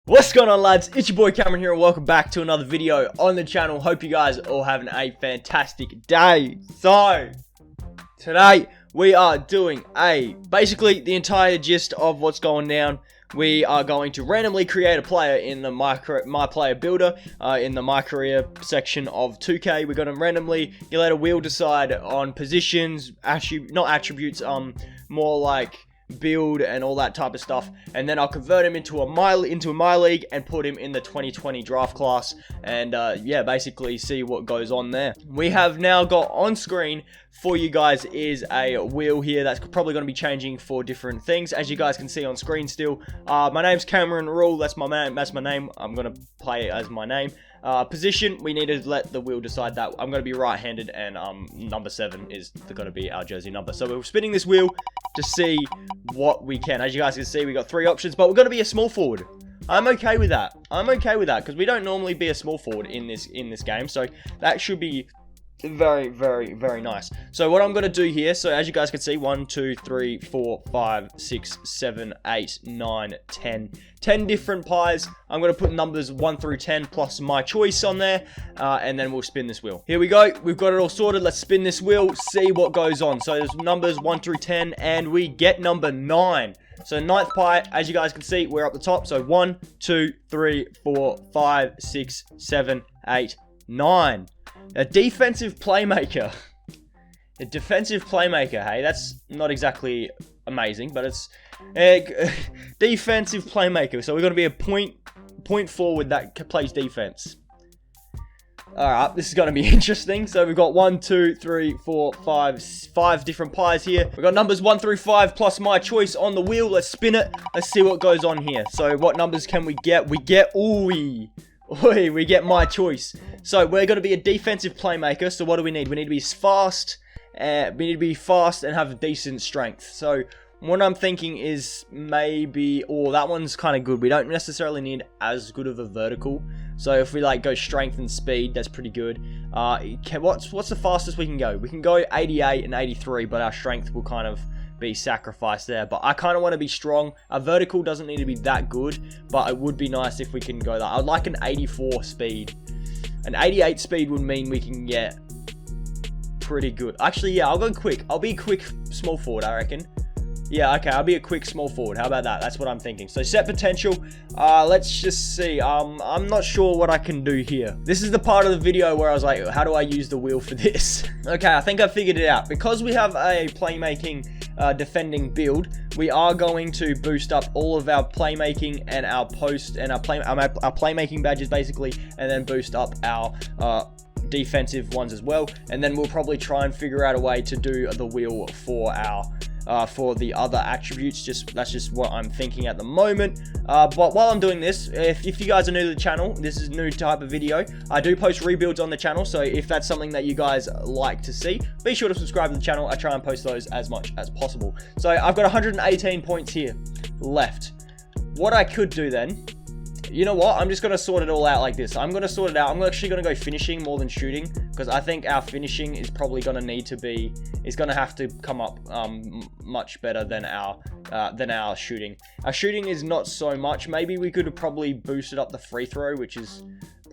What's going on, lads? It's your boy Cameron here and welcome back to another video on the channel. Hope you guys are all having a fantastic day. So today we are doing basically the entire gist of what's going down. We are going to randomly create a player in the My Player Builder in the My Career section of 2K. We're going to randomly, you let a wheel decide on positions, not attributes, more like build and all that type of stuff, and then I'll convert him into a MyLeague and put him in the 2020 draft class, and yeah, basically see what goes on there. We have now got on screen for you guys is a wheel here that's probably going to be changing for different things, as you guys can see on screen still. My name's CamRebuilds, that's my name. I'm going to play it as my name. Position, we need to let the wheel decide that. I'm going to be right-handed, and number 7 is going to be our jersey number. So we're spinning this wheel to see what we can. As you guys can see, we got 3 options, but we're going to be a small forward. I'm okay with that. I'm okay with that because we don't normally be a small forward in this game, so that should be very, very, very nice. So what I'm going to do here, so as you guys can see, 1, 2, 3, 4, 5, 6, 7, 8, 9, 10 different pies. I'm going to put numbers 1 through 10 plus my choice on there, and then we'll spin this wheel. Here we go. We've got it all sorted. Let's spin this wheel, see what goes on. So there's numbers 1 through 10, and we get number 9. So 9th pie, as you guys can see, we're up the top. So 1, 2, 3, 4, 5, 6, 7, 8, 9. A defensive playmaker. A defensive playmaker, hey? That's not exactly amazing, but it's a defensive playmaker. So we're going to be a point forward that plays defense. Alright, this is going to be interesting. So we've got 1, 2, 3, 4, 5 different pies here. We've got numbers 1 through 5 plus my choice on the wheel. Let's spin it. Let's see what goes on here. So what numbers can we get? We get, we get my choice. So we're going to be a defensive playmaker. So what do we need? We need to be fast. And have decent strength. So what I'm thinking is maybe, that one's kind of good. We don't necessarily need as good of a vertical. So if we like go strength and speed, that's pretty good. What's the fastest we can go? We can go 88 and 83, but our strength will kind of be sacrificed there. But I kind of want to be strong. A vertical doesn't need to be that good, but it would be nice if we can go that. I'd like an 84 speed. An 88 speed would mean we can get pretty good. Actually, yeah, I'll go quick. I'll be a quick small forward, I reckon. Yeah, okay, I'll be a quick small forward. How about that? That's what I'm thinking. So set potential. Let's just see. I'm not sure what I can do here. This is the part of the video where I was like, how do I use the wheel for this? Okay, I think I figured it out. Because we have a playmaking defending build, we are going to boost up all of our playmaking and our post and our playmaking badges basically, and then boost up our defensive ones as well. And then we'll probably try and figure out a way to do the wheel for our for the other attributes. That's just what I'm thinking at the moment. But while I'm doing this, if you guys are new to the channel, this is a new type of video. I do post rebuilds on the channel, so if that's something that you guys like to see, be sure to subscribe to the channel. I try and post those as much as possible. So I've got 118 points here left. What I could do then, you know what? I'm just going to sort it all out like this. I'm going to sort it out. I'm actually going to go finishing more than shooting, because I think our finishing is probably going to need to be, it's going to have to come up much better than our shooting. Our shooting is not so much. Maybe we could have probably boosted up the free throw, which is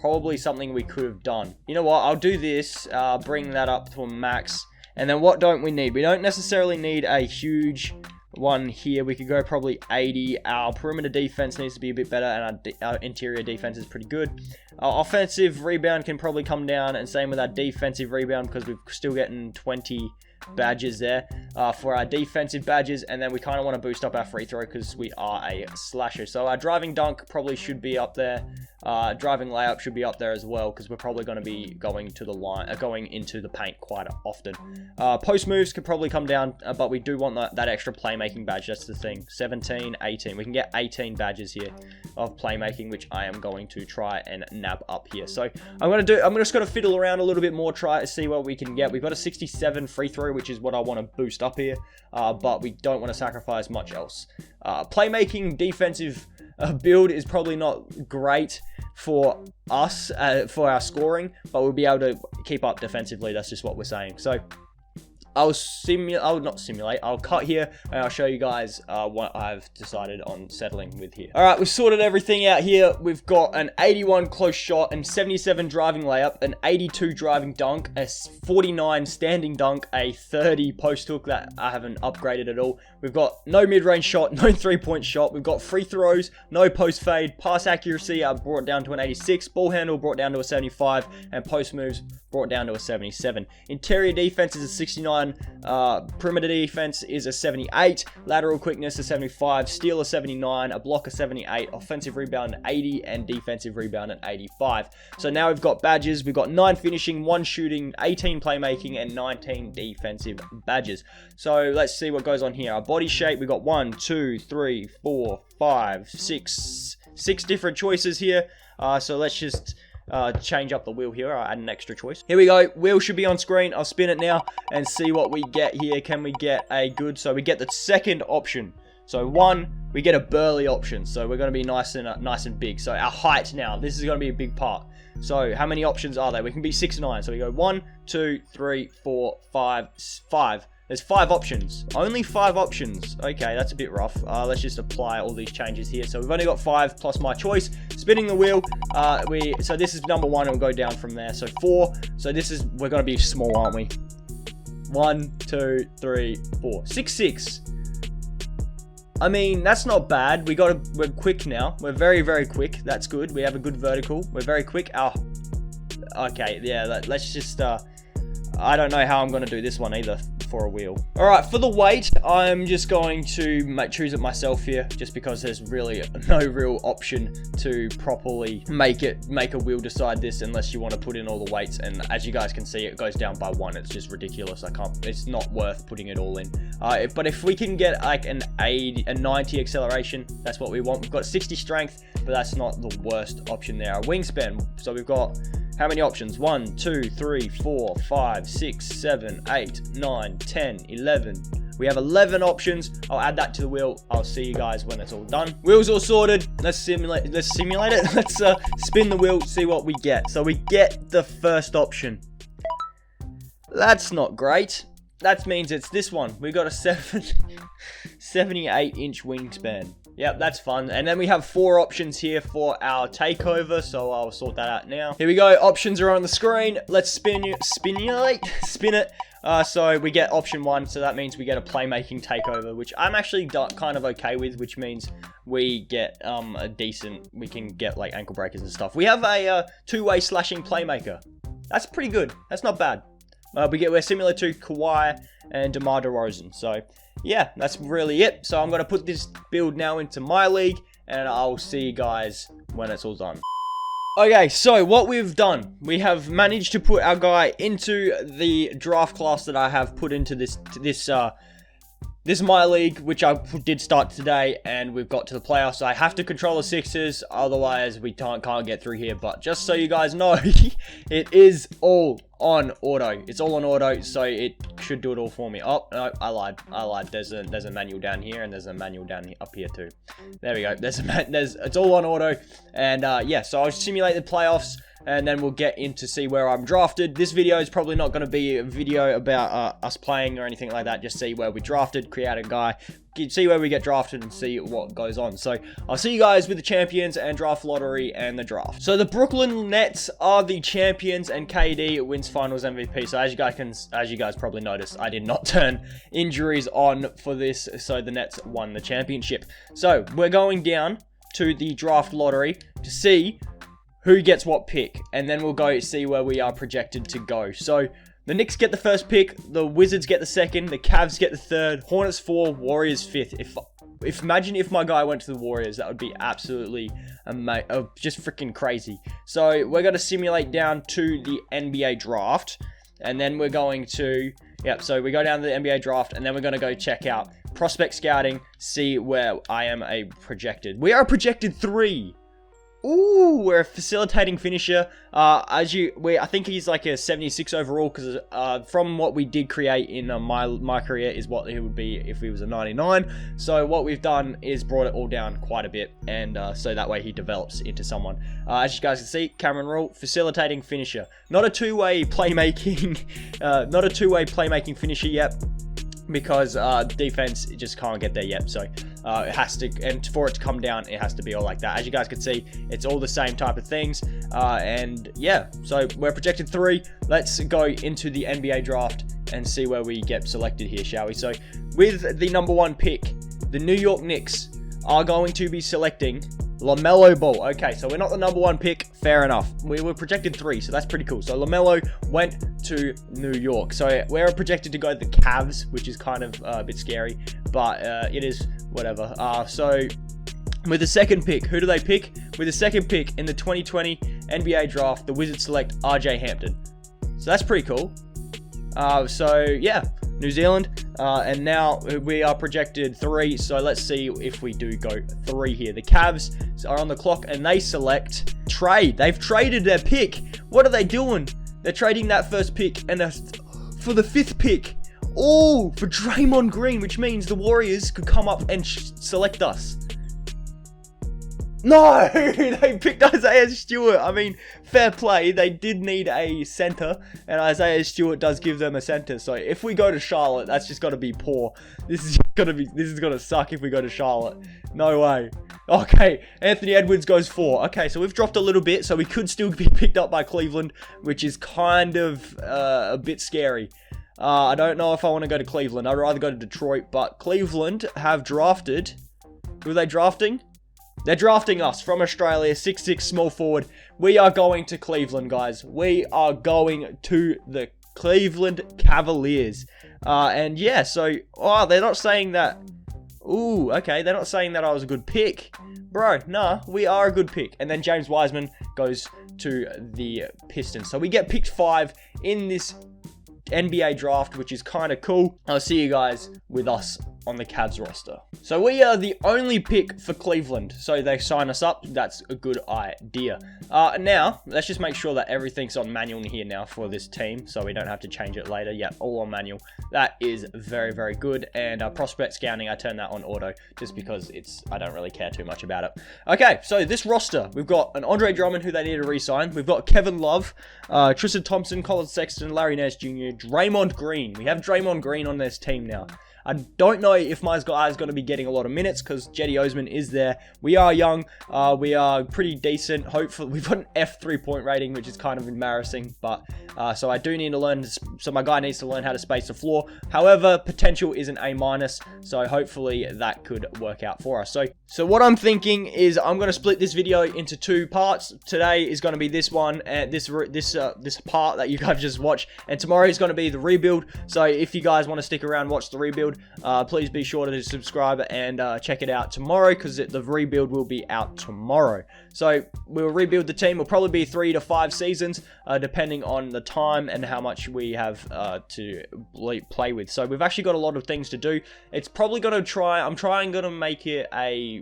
probably something we could have done. You know what? I'll do this, bring that up to a max. And then what don't we need? We don't necessarily need a huge one here. We could go probably 80. Our perimeter defense needs to be a bit better, and our interior defense is pretty good. Our offensive rebound can probably come down, and same with our defensive rebound, because we're still getting 20 badges there for our defensive badges. And then we kind of want to boost up our free throw because we are a slasher. So our driving dunk probably should be up there. Driving layup should be up there as well, because we're probably going to be going to the line, going into the paint quite often. Post moves could probably come down, but we do want that extra playmaking badge. That's the thing. 17, 18. We can get 18 badges here of playmaking, which I am going to try and nab up here. So I'm just going to fiddle around a little bit more, try to see what we can get. We've got a 67 free throw, which is what I want to boost up here, but we don't want to sacrifice much else. Playmaking defensive build is probably not great for us, for our scoring, but we'll be able to keep up defensively. That's just what we're saying. So I'll not simulate, I'll cut here, and I'll show you guys what I've decided on settling with here. Alright, we've sorted everything out here. We've got an 81 close shot, and 77 driving layup, an 82 driving dunk, a 49 standing dunk, a 30 post hook that I haven't upgraded at all. We've got no mid-range shot, no three-point shot. We've got free throws, no post fade, pass accuracy I brought down to an 86, ball handle brought down to a 75, and post moves brought down to a 77. Interior defense is a 69, perimeter defense is a 78, lateral quickness a 75, steal a 79, a block a 78, offensive rebound an 80, and defensive rebound an 85. So now we've got badges. We've got 9 finishing, 1 shooting, 18 playmaking, and 19 defensive badges. So let's see what goes on here. Our body shape, we've got 1, 2, 3, 4, 5, 6 different choices here. So let's just change up the wheel here. I'll add an extra choice. Here we go. Wheel should be on screen. I'll spin it now and see what we get here. Can we get a good... So we get the second option. So 1, we get a burly option. So we're going to be nice and big. So our height now. This is going to be a big part. So how many options are there? We can be 6'9". So we go 1, 2, 3, 4, 5, 5. There's 5 options. Only 5 options. Okay, that's a bit rough. Let's just apply all these changes here. So we've only got 5 plus my choice. Spinning the wheel. So this is number 1, and we'll go down from there. So 4. So we're going to be small, aren't we? 1, 2, 3, 4. 6, 6. I mean, that's not bad. We're quick now. We're very, very quick. That's good. We have a good vertical. We're very quick. Okay, yeah, let's just, I don't know how I'm going to do this one either for a wheel. Alright, for the weight, I'm just going to choose it myself here, just because there's really no real option to properly make a wheel decide this unless you want to put in all the weights, and as you guys can see, it goes down by 1. It's just ridiculous. It's not worth putting it all in. But if we can get like a 90 acceleration, that's what we want. We've got 60 strength, but that's not the worst option there. Our wingspan, so we've got how many options? 1, 2, 3, 4, 5, 6, 7, 8, 9, 10, 11. We have 11 options. I'll add that to the wheel. I'll see you guys when it's all done. Wheels all sorted. Let's simulate it. Let's spin the wheel, see what we get. So we get the first option. That's not great. That means it's this one. We got a 78-inch wingspan. Yep, that's fun. And then we have 4 options here for our takeover, so I'll sort that out now. Here we go. Options are on the screen. Let's spin it. So we get option 1, so that means we get a playmaking takeover, which I'm actually kind of okay with, which means we get we can get like ankle breakers and stuff. We have a 2-way slashing playmaker. That's pretty good. That's not bad. We're similar to Kawhi and DeMar DeRozan. So yeah, that's really it. So I'm going to put this build now into MyLeague, and I'll see you guys when it's all done. Okay, so what we've done, we have managed to put our guy into the draft class that I have put into this MyLeague, which I did start today, and we've got to the playoffs. So I have to control the Sixers, otherwise we can't get through here. But just so you guys know, it is all on auto. It's all on auto, so it should do it all for me. Oh, no, I lied. There's a manual down here, and there's a manual down here, up here too. There we go. It's all on auto, and yeah. So I'll simulate the playoffs, and then we'll get in to see where I'm drafted. This video is probably not going to be a video about us playing or anything like that. Just see where we drafted, create a guy, see where we get drafted, and see what goes on. So I'll see you guys with the champions and draft lottery and the draft. So the Brooklyn Nets are the champions, and KD wins Finals MVP. So as you guys probably noticed, I did not turn injuries on for this, so the Nets won the championship. So we're going down to the draft lottery to see who gets what pick, and then we'll go see where we are projected to go. So the Knicks get the first pick, the Wizards get the second, the Cavs get the third, Hornets 4, Warriors 5th. Imagine if my guy went to the Warriors, that would be absolutely just freaking crazy. So we're going to simulate down to the NBA draft, and then we're going to, so we go down to the NBA draft, and then we're going to go check out prospect scouting, see where I am projected. We are projected 3. Ooh, we're a facilitating finisher. I think he's like a 76 overall, because from what we did create in my career is what he would be if he was a 99. So what we've done is brought it all down quite a bit, and so that way he develops into someone. As you guys can see, Cameron Rule, facilitating finisher. Not a two-way playmaking, playmaking finisher yet, because defense just can't get there yet. So it has to, and for it to come down, it has to be all like that. As you guys can see, it's all the same type of things. And yeah, so we're projected 3. Let's go into the NBA draft and see where we get selected here, shall we? So with the number 1 pick, the New York Knicks are going to be selecting LaMelo Ball. Okay, so we're not the number 1 pick. Fair enough. We were projected 3, so that's pretty cool. So LaMelo went to New York. So we're projected to go to the Cavs, which is kind of a bit scary, but it is whatever. So with the second pick, who do they pick? With the second pick in the 2020 NBA draft, the Wizards select RJ Hampton. So that's pretty cool. So yeah, New Zealand. And now we are projected 3, so let's see if we do go 3 here. The Cavs are on the clock, and they select trade. They've traded their pick. What are they doing? They're trading that first pick and for the 5th pick. Oh, for Draymond Green, which means the Warriors could come up and select us. No, they picked Isaiah Stewart. I mean, fair play. They did need a center, and Isaiah Stewart does give them a center. So if we go to Charlotte, that's just got to be poor. This is gonna suck if we go to Charlotte. No way. Okay, Anthony Edwards goes 4. Okay, so we've dropped a little bit, so we could still be picked up by Cleveland, which is kind of a bit scary. I don't know if I want to go to Cleveland. I'd rather go to Detroit, but Cleveland have drafted. Who are they drafting? They're drafting us from Australia, 6'6", small forward. We are going to Cleveland, guys. We are going to the Cleveland Cavaliers. And yeah, so, they're not saying that. Ooh, okay, they're not saying that I was a good pick. Bro, nah, we are a good pick. And then James Wiseman goes to the Pistons. So we get picked 5 in this NBA draft, which is kind of cool. I'll see you guys with us on the Cavs roster. So we are the only pick for Cleveland. So they sign us up. That's a good idea. Now, let's just make sure that everything's on manual here now for this team, so we don't have to change it later. Yeah, all on manual. That is very, very good. And prospect scouting, I turn that on auto just because I don't really care too much about it. Okay, so this roster, we've got an Andre Drummond who they need to re-sign. We've got Kevin Love, Tristan Thompson, Colin Sexton, Larry Nance Jr., Draymond Green. We have Draymond Green on this team now. I don't know if my guy is going to be getting a lot of minutes because Jetty Osman is there. We are young. We are pretty decent. Hopefully, we've got an F 3-point rating, which is kind of embarrassing. But so I do need to learn. So my guy needs to learn how to space the floor. However, potential is an A-. So hopefully that could work out for us. So what I'm thinking is I'm going to split this video into 2 parts. Today is going to be this one, and this part that you guys just watched, and tomorrow is going to be the rebuild. So if you guys want to stick around, watch the rebuild. Please be sure to subscribe and check it out tomorrow, because the rebuild will be out tomorrow. So we'll rebuild the team. Will probably be 3 to 5 seasons, depending on the time and how much we have to play with. So we've actually got a lot of things to do. It's probably going to I'm going to make it a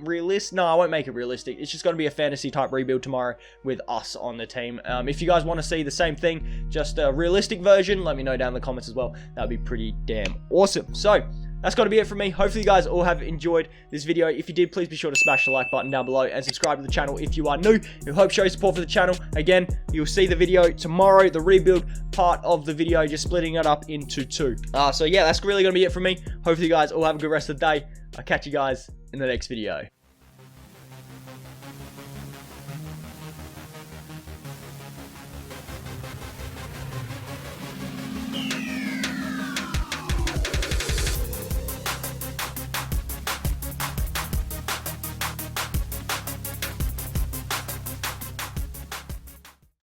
realistic. No, I won't make it realistic. It's just going to be a fantasy type rebuild tomorrow with us on the team. If you guys want to see the same thing, just a realistic version, let me know down in the comments as well. That would be pretty damn awesome. So that's got to be it from me. Hopefully you guys all have enjoyed this video. If you did, please be sure to smash the like button down below and subscribe to the channel if you are new. We hope show support for the channel. Again, you'll see the video tomorrow, the rebuild part of the video, just splitting it up into 2. So yeah, that's really going to be it from me. Hopefully you guys all have a good rest of the day. I'll catch you guys in the next video.